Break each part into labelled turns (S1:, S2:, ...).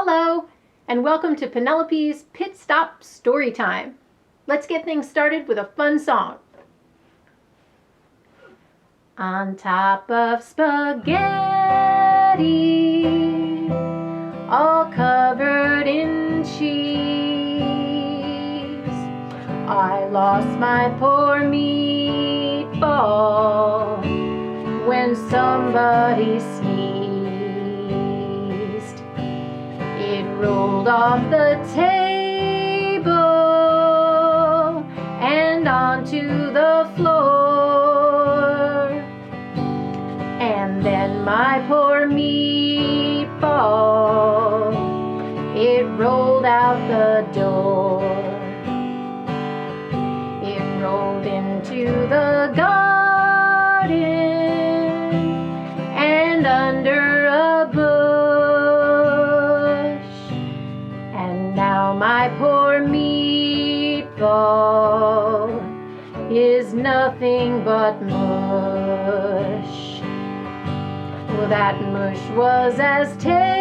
S1: Hello, and welcome to Penelope's Pitstop Story Time. Let's get things started with a fun song. On top of spaghetti, all covered in cheese, I lost my poor meatball when somebody sneezed. It rolled off the table and onto the floor. And then my poor meatball, it rolled out the door. It rolled into the garden and under a bush. And now my poor meatball is nothing but mush. Well, that mush was as tasty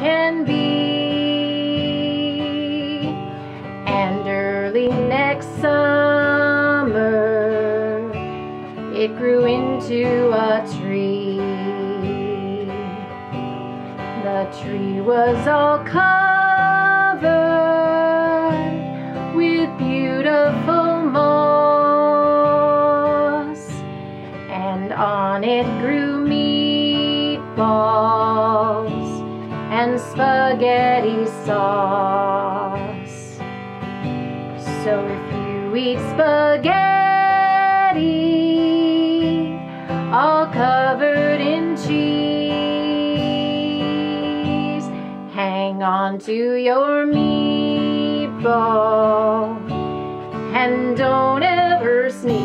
S1: can be. And early next summer, it grew into a tree. The tree was all covered with beautiful moss, and on it grew meatballs and spaghetti sauce. So if you eat spaghetti all covered in cheese, hang on to your meatball and don't ever sneeze.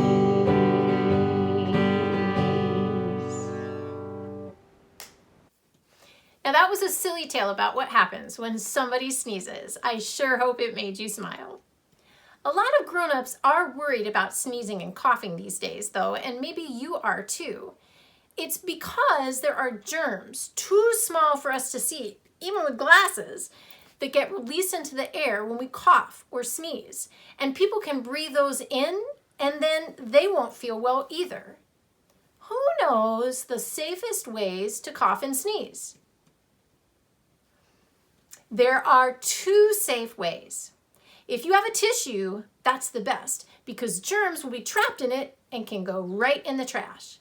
S1: Now that was a silly tale about what happens when somebody sneezes. I sure hope it made you smile. A lot of grown-ups are worried about sneezing and coughing these days, though, and maybe you are too. It's because there are germs too small for us to see, even with glasses, that get released into the air when we cough or sneeze. And people can breathe those in, and then they won't feel well either. Who knows the safest ways to cough and sneeze? There are two safe ways. If you have a tissue, that's the best, because germs will be trapped in it and can go right in the trash.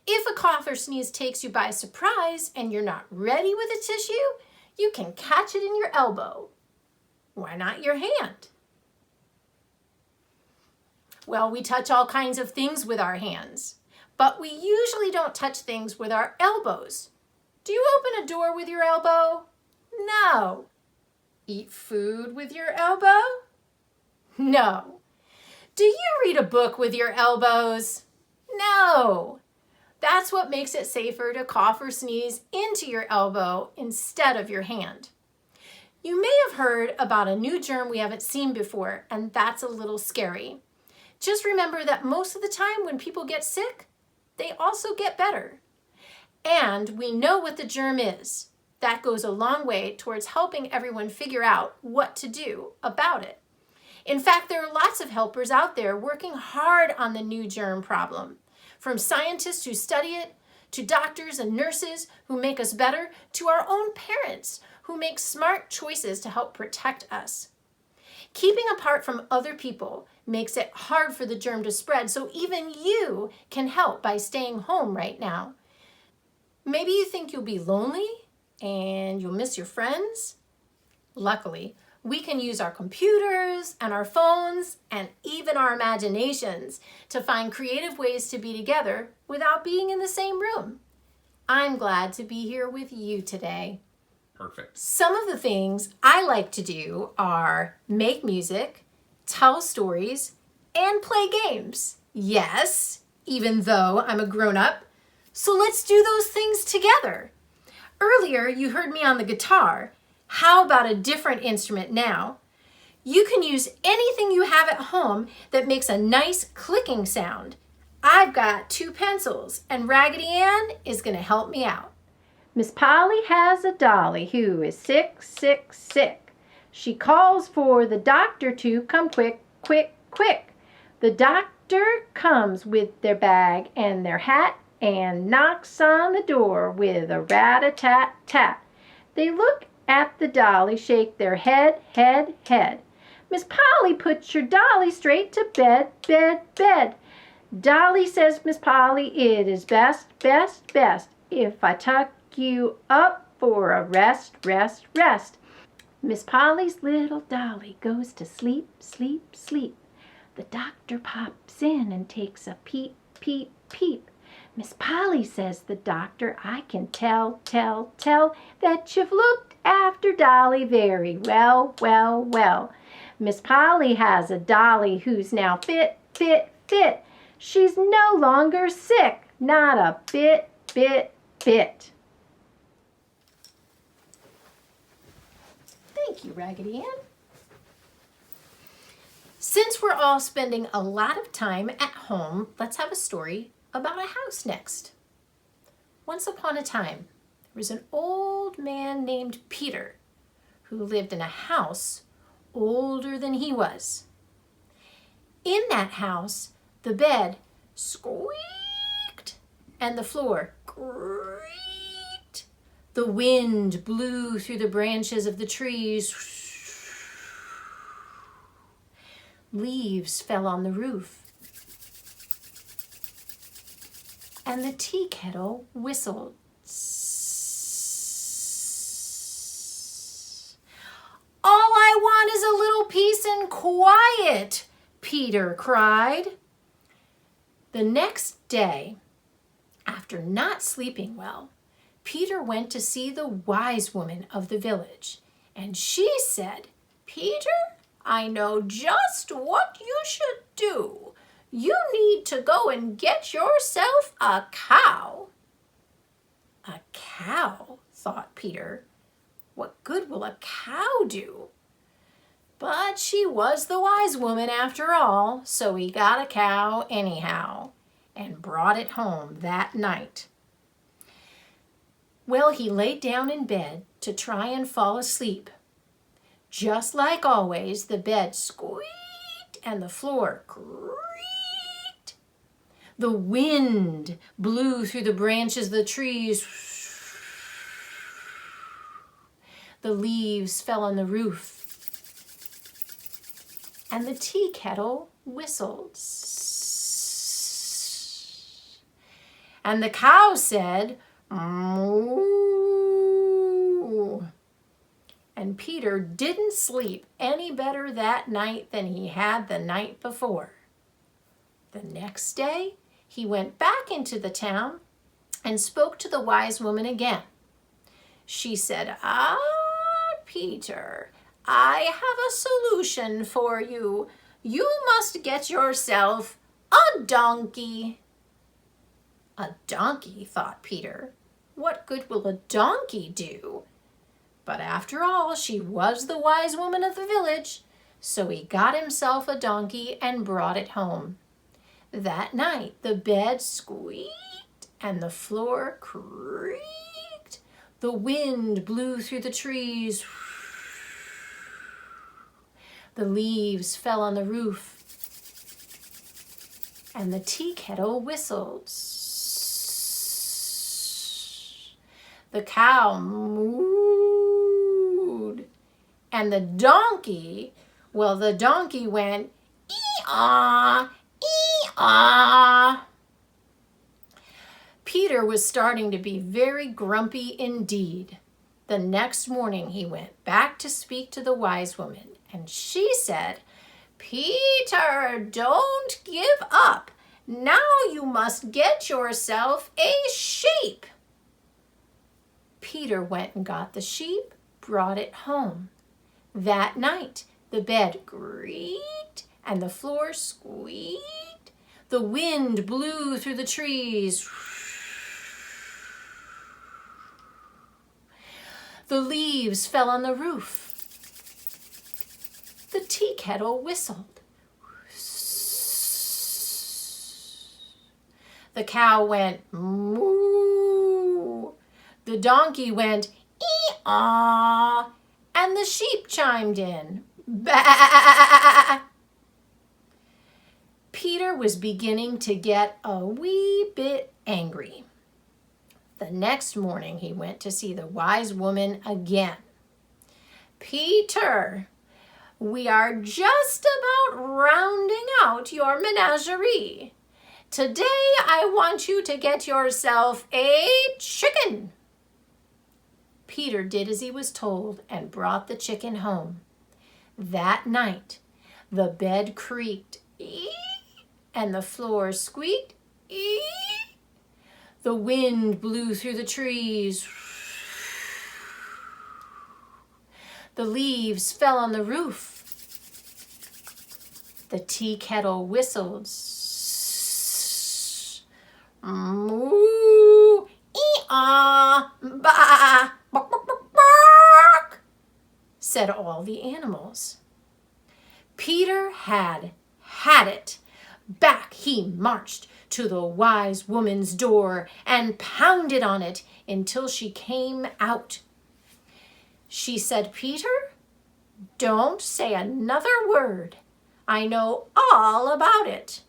S1: If a cough or sneeze takes you by surprise and you're not ready with a tissue, you can catch it in your elbow. Why not your hand? Well, we touch all kinds of things with our hands, but we usually don't touch things with our elbows. Do you open a door with your elbow? No. Eat food with your elbow? No. Do you read a book with your elbows? No. That's what makes it safer to cough or sneeze into your elbow instead of your hand. You may have heard about a new germ we haven't seen before, and that's a little scary. Just remember that most of the time when people get sick, they also get better. And we know what the germ is. That goes a long way towards helping everyone figure out what to do about it. In fact, there are lots of helpers out there working hard on the new germ problem. From scientists who study it, to doctors and nurses who make us better, to our own parents who make smart choices to help protect us. Keeping apart from other people makes it hard for the germ to spread, so even you can help by staying home right now. Maybe you think you'll be lonely and you'll miss your friends. Luckily, we can use our computers and our phones and even our imaginations to find creative ways to be together without being in the same room. I'm glad to be here with you today.
S2: Perfect.
S1: Some of the things I like to do are make music, tell stories, and play games. Yes, even though I'm a grown-up. So let's do those things together. Earlier, you heard me on the guitar. How about a different instrument now? You can use anything you have at home that makes a nice clicking sound. I've got 2 pencils, and Raggedy Ann is going to help me out. Miss Polly has a dolly who is sick, sick, sick. She calls for the doctor to come quick, quick, quick. The doctor comes with their bag and their hat and knocks on the door with a rat-a-tat-tat. They look at the dolly, shake their head, head, head. Miss Polly, put your dolly straight to bed, bed, bed. Dolly says, Miss Polly, it is best, best, best if I tuck you up for a rest, rest, rest. Miss Polly's little dolly goes to sleep, sleep, sleep. The doctor pops in and takes a peep, peep, peep. Miss Polly, says the doctor, I can tell that you've looked after Dolly very well, well, well. Miss Polly has a dolly who's now fit, fit, fit. She's no longer sick, not a bit, bit, bit. Thank you, Raggedy Ann. Since we're all spending a lot of time at home, let's have a story about a house next. Once upon a time, there was an old man named Peter who lived in a house older than he was. In that house, the bed squeaked and the floor creaked. The wind blew through the branches of the trees. Leaves fell on the roof. And the tea kettle whistled. All I want is a little peace and quiet, Peter cried. The next day, after not sleeping well, Peter went to see the wise woman of the village, and she said, Peter, I know just what you should do. You need to go and get yourself a cow. A cow, thought Peter. What good will a cow do? But she was the wise woman after all, so he got a cow anyhow and brought it home that night. Well, he laid down in bed to try and fall asleep. Just like always, the bed squeaked and the floor creaked. The wind blew through the branches of the trees. The leaves fell on the roof. And the tea kettle whistled. And the cow said, moo. And Peter didn't sleep any better that night than he had the night before. The next day, he went back into the town and spoke to the wise woman again. She said, Peter, I have a solution for you. You must get yourself a donkey. A donkey, thought Peter. What good will a donkey do? But after all, she was the wise woman of the village, so he got himself a donkey and brought it home. That night, the bed squeaked and the floor creaked. The wind blew through the trees. The leaves fell on the roof. And the tea kettle whistled. The cow mooed. And the donkey went ee-aw, ee-aw. Peter was starting to be very grumpy indeed. The next morning he went back to speak to the wise woman, and she said, Peter, don't give up. Now you must get yourself a sheep. Peter went and got the sheep, brought it home. That night, the bed creaked and the floor squeaked. The wind blew through the trees. The leaves fell on the roof. The tea kettle whistled. The cow went moo. The donkey went ee-aw. And the sheep chimed in. Bah. Peter was beginning to get a wee bit angry. The next morning he went to see the wise woman again. Peter, we are just about rounding out your menagerie. Today I want you to get yourself a chicken. Peter did as he was told and brought the chicken home. That night, the bed creaked, ee, and the floor squeaked, ee. The wind blew through the trees. The leaves fell on the roof. The tea kettle whistled. Moo, ee-ah, ba, bark, bark, bark, bark, said all the animals. Peter had it. Back he marched to the wise woman's door and pounded on it until she came out. She said, Peter, don't say another word. I know all about it.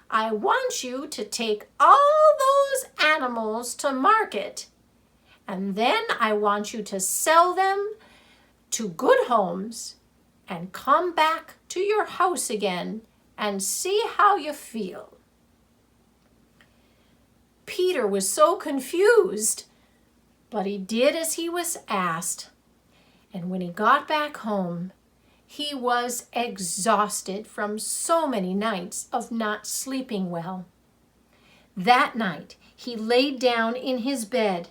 S1: I want you to take all those animals to market, and then I want you to sell them to good homes and come back to your house again and see how you feel. Peter was so confused, but he did as he was asked. And when he got back home, he was exhausted from so many nights of not sleeping well. That night, he laid down in his bed.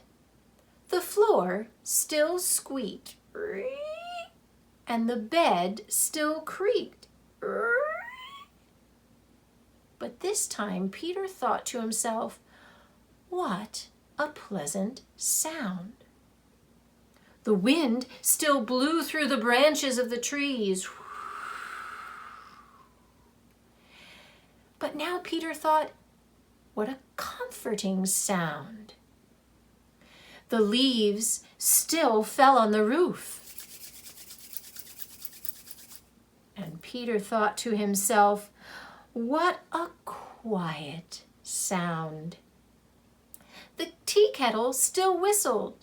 S1: The floor still squeaked, and the bed still creaked. But this time, Peter thought to himself, what a pleasant sound. The wind still blew through the branches of the trees. But now Peter thought, what a comforting sound. The leaves still fell on the roof. And Peter thought to himself, what a quiet sound. The tea kettle still whistled.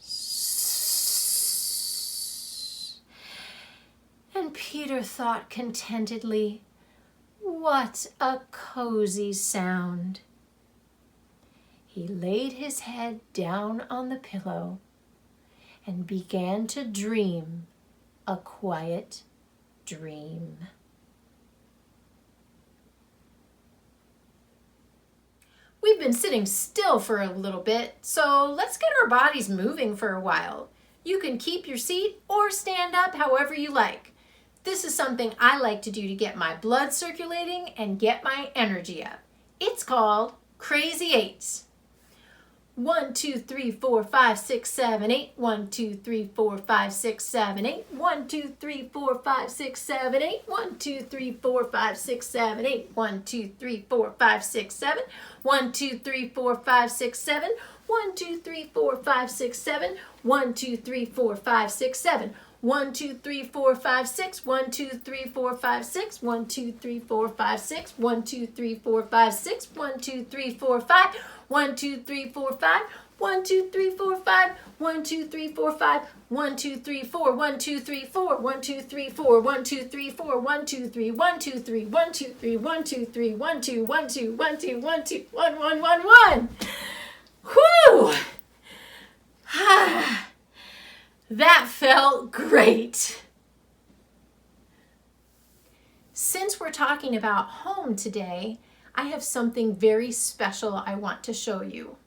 S1: And Peter thought contentedly, what a cozy sound. He laid his head down on the pillow and began to dream a quiet dream. We've been sitting still for a little bit, so let's get our bodies moving for a while. You can keep your seat or stand up however you like. This is something I like to do to get my blood circulating and get my energy up. It's called Crazy Eights. 1, 2, 3, 4, 5, 6, 7, 8. 1, 2, 3, 4, 5, 6, 7, 8. 1, 2, 3, 4, 5, 6, 7, 8. 1, 2, 3, 4, 5, 6, 7, 8. 1, 2, 3, 4, 5, 6, 7. 1, 2, 3, 4, 5, 6, 7. 1, 2, 3, 4, 5, 6, 7. 1, 2, 3, 4, 5, 6, 7. 1, 2, 3, 4, 5, 6. 1, 2, 3, 4, 5, 6. 1, 2, 3, 4, 5, 6. 1, 2, 3, 4, 5, 6. 1, 2, 3, 4, 5. 1, 2, 3, 4, 5. 1, 2, 3, 4, 5. 1, 2, 3, 4, 5. 1, 2, 3, 4. 1, 2, 3, 4. 1, 2, 3, 4. 1, 2, 3, 4. 1, 2, 3. 1, 2, 3. 1, 2, 3. 1, 2, 3. 1, 2, 1, 2, 1, 2, 1, 2, 1, 1, 1, 1. Whew! That felt great. Since we're talking about home today, I have something very special I want to show you.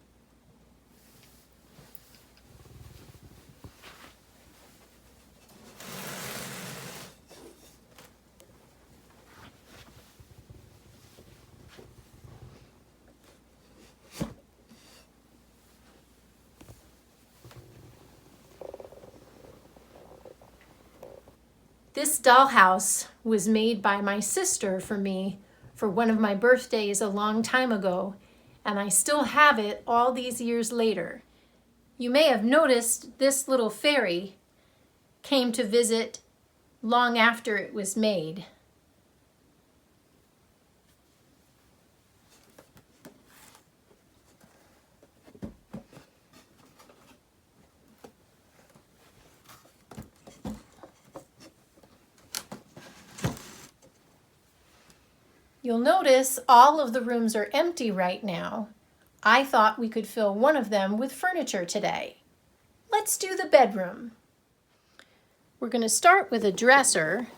S1: This dollhouse was made by my sister for me for one of my birthdays a long time ago, and I still have it all these years later. You may have noticed this little fairy came to visit long after it was made. You'll notice all of the rooms are empty right now. I thought we could fill one of them with furniture today. Let's do the bedroom. We're going to start with a dresser.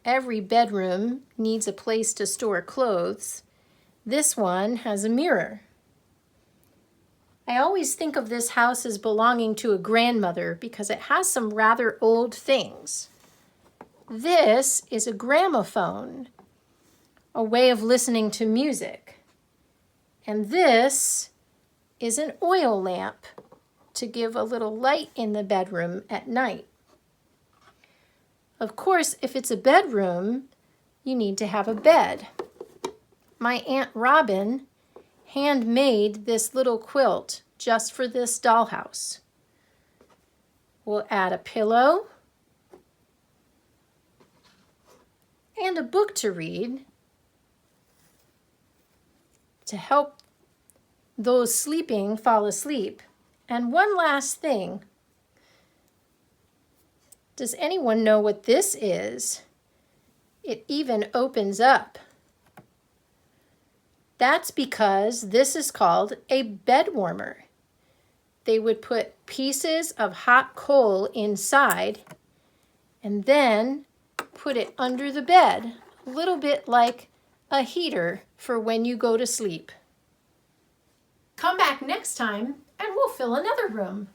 S1: Every bedroom needs a place to store clothes. This one has a mirror. I always think of this house as belonging to a grandmother because it has some rather old things. This is a gramophone, a way of listening to music. And this is an oil lamp to give a little light in the bedroom at night. Of course, if it's a bedroom, you need to have a bed. My Aunt Robin handmade this little quilt just for this dollhouse. We'll add a pillow and a book to read to help those sleeping fall asleep. And one last thing. Does anyone know what this is? It even opens up. That's because this is called a bed warmer. They would put pieces of hot coal inside and then put it under the bed, a little bit like a heater for when you go to sleep. Come back next time and we'll fill another room.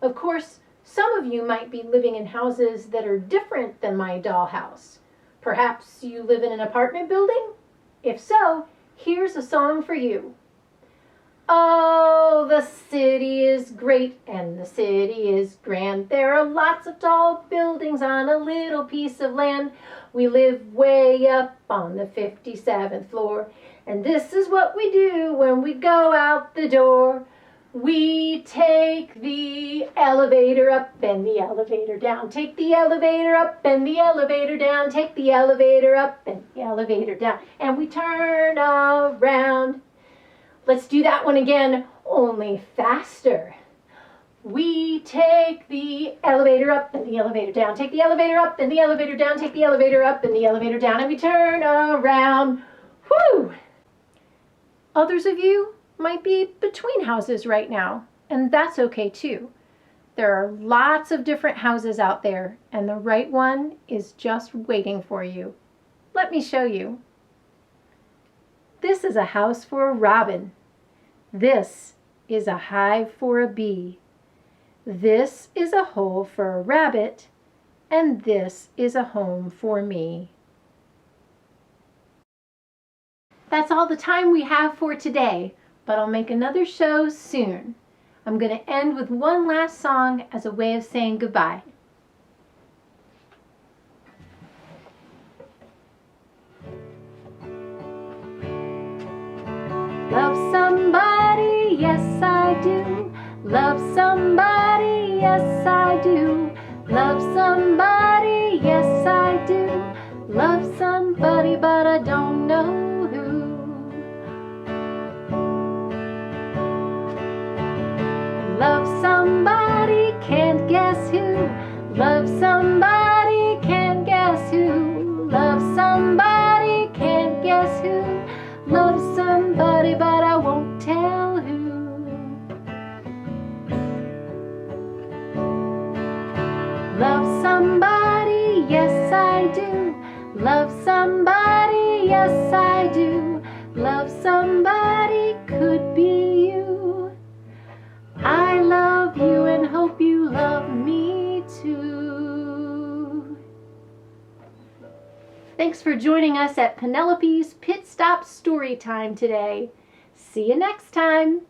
S1: Of course, some of you might be living in houses that are different than my dollhouse. Perhaps you live in an apartment building? If so, here's a song for you. Oh, the city is great and the city is grand. There are lots of tall buildings on a little piece of land. We live way up on the 57th floor. And this is what we do when we go out the door. We take the elevator up and the elevator down. Take the elevator up and the elevator down. Take the elevator up and the elevator down. And we turn around. Let's do that one again, only faster. We take the elevator up and the elevator down. Take the elevator up and the elevator down. Take the elevator up and the elevator down. And we turn around. Whoo! Others of you might be between houses right now, and that's okay too. There are lots of different houses out there, and the right one is just waiting for you. Let me show you. This is a house for a robin. This is a hive for a bee. This is a hole for a rabbit, and this is a home for me. That's all the time we have for today, but I'll make another show soon. I'm going to end with one last song as a way of saying goodbye. Love somebody, yes I do. Love somebody, yes I do. Love somebody, yes I do. Love somebody, but I don't know who. Love somebody, can't guess who. Love somebody, can't guess who. Love somebody, can't guess who. Love somebody, but I won't tell who. Love somebody, yes I do. Love somebody, yes I do. Love somebody, could be you. I love you and hope you love me too. Thanks for joining us at Penelope's Pit Stop Story Time today. See you next time.